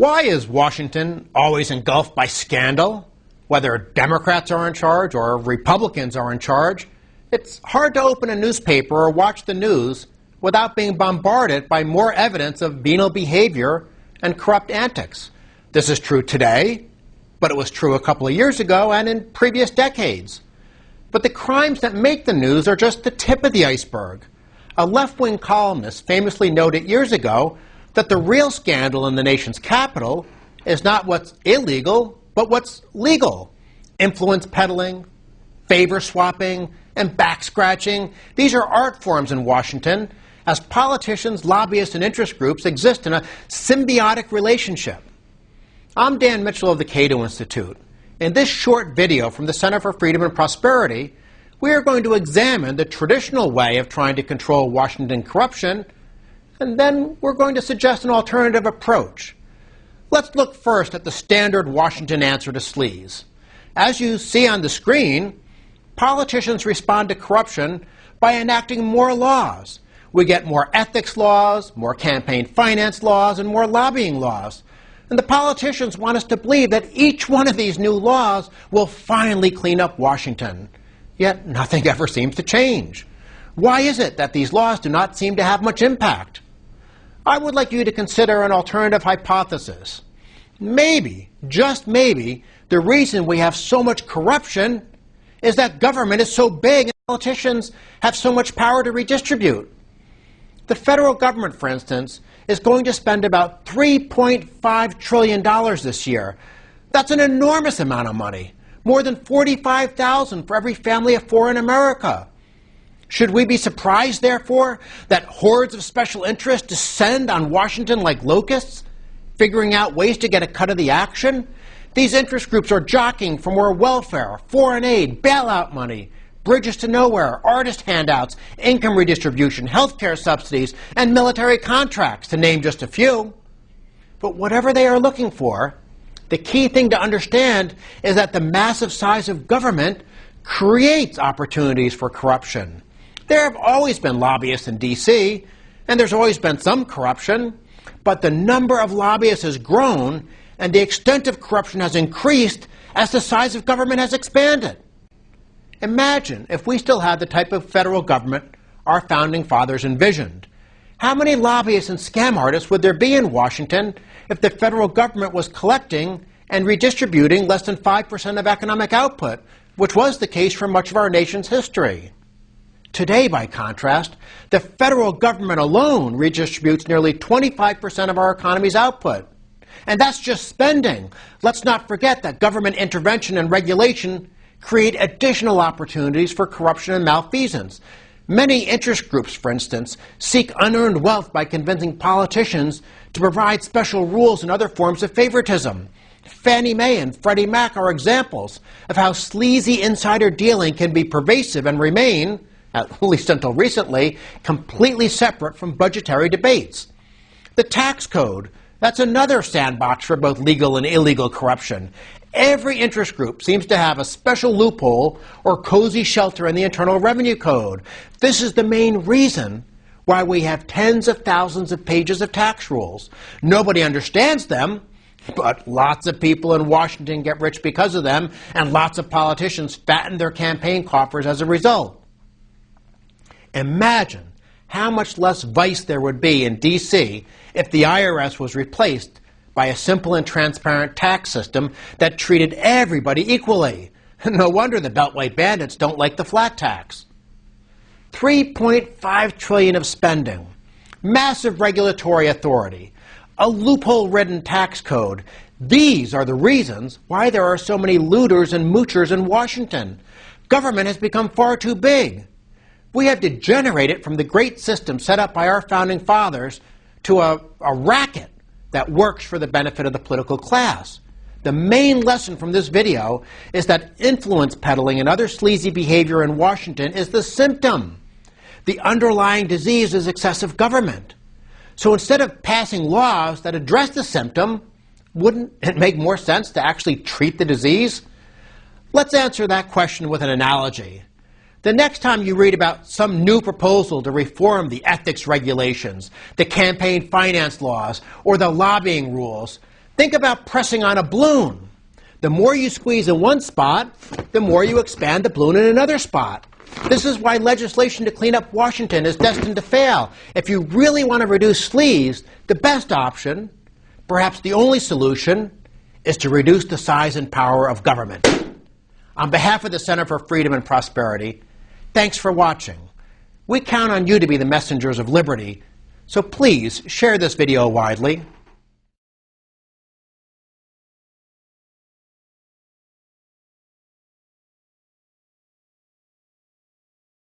Why is Washington always engulfed by scandal? Whether Democrats are in charge or Republicans are in charge, it's hard to open a newspaper or watch the news without being bombarded by more evidence of venal behavior and corrupt antics. This is true today, but it was true a couple of years ago and in previous decades. But the crimes that make the news are just the tip of the iceberg. A left-wing columnist famously noted years ago that the real scandal in the nation's capital is not what's illegal, but what's legal. Influence peddling, favor swapping, and back-scratching. These are art forms in Washington, as politicians, lobbyists, and interest groups exist in a symbiotic relationship. I'm Dan Mitchell of the Cato Institute. In this short video from the Center for Freedom and Prosperity, we are going to examine the traditional way of trying to control Washington corruption, and then we're going to suggest an alternative approach. Let's look first at the standard Washington answer to sleaze. As you see on the screen, politicians respond to corruption by enacting more laws. We get more ethics laws, more campaign finance laws, and more lobbying laws. And the politicians want us to believe that each one of these new laws will finally clean up Washington. Yet nothing ever seems to change. Why is it that these laws do not seem to have much impact? I would like you to consider an alternative hypothesis. Maybe, just maybe, the reason we have so much corruption is that government is so big and politicians have so much power to redistribute. The federal government, for instance, is going to spend about $3.5 trillion this year. That's an enormous amount of money, more than $45,000 for every family of four in America. Should we be surprised, therefore, that hordes of special interests descend on Washington like locusts, figuring out ways to get a cut of the action? These interest groups are jockeying for more welfare, foreign aid, bailout money, bridges to nowhere, artist handouts, income redistribution, healthcare subsidies, and military contracts, to name just a few. But whatever they are looking for, the key thing to understand is that the massive size of government creates opportunities for corruption. There have always been lobbyists in D.C., and there's always been some corruption, but the number of lobbyists has grown, and the extent of corruption has increased as the size of government has expanded. Imagine if we still had the type of federal government our founding fathers envisioned. How many lobbyists and scam artists would there be in Washington if the federal government was collecting and redistributing less than 5% of economic output, which was the case for much of our nation's history? Today, by contrast, the federal government alone redistributes nearly 25% of our economy's output. And that's just spending. Let's not forget that government intervention and regulation create additional opportunities for corruption and malfeasance. Many interest groups, for instance, seek unearned wealth by convincing politicians to provide special rules and other forms of favoritism. Fannie Mae and Freddie Mac are examples of how sleazy insider dealing can be pervasive and remain, at least until recently, completely separate from budgetary debates. The tax code, that's another sandbox for both legal and illegal corruption. Every interest group seems to have a special loophole or cozy shelter in the Internal Revenue Code. This is the main reason why we have tens of thousands of pages of tax rules. Nobody understands them, but lots of people in Washington get rich because of them, and lots of politicians fatten their campaign coffers as a result. Imagine how much less vice there would be in D.C. if the IRS was replaced by a simple and transparent tax system that treated everybody equally. No wonder the Beltway bandits don't like the flat tax. $3.5 trillion of spending, massive regulatory authority, a loophole-ridden tax code. These are the reasons why there are so many looters and moochers in Washington. Government has become far too big. We have degenerated from the great system set up by our founding fathers to a racket that works for the benefit of the political class. The main lesson from this video is that influence peddling and other sleazy behavior in Washington is the symptom. The underlying disease is excessive government. So instead of passing laws that address the symptom, wouldn't it make more sense to actually treat the disease? Let's answer that question with an analogy. The next time you read about some new proposal to reform the ethics regulations, the campaign finance laws, or the lobbying rules, Think about pressing on a balloon. The more you squeeze in one spot, the more you expand the balloon in another spot. This is why legislation to clean up Washington is destined to fail. If you really want to reduce sleaze, the best option, perhaps the only solution, is to reduce the size and power of government. On behalf of the Center for Freedom and Prosperity, thanks for watching. We count on you to be the messengers of liberty, so please share this video widely.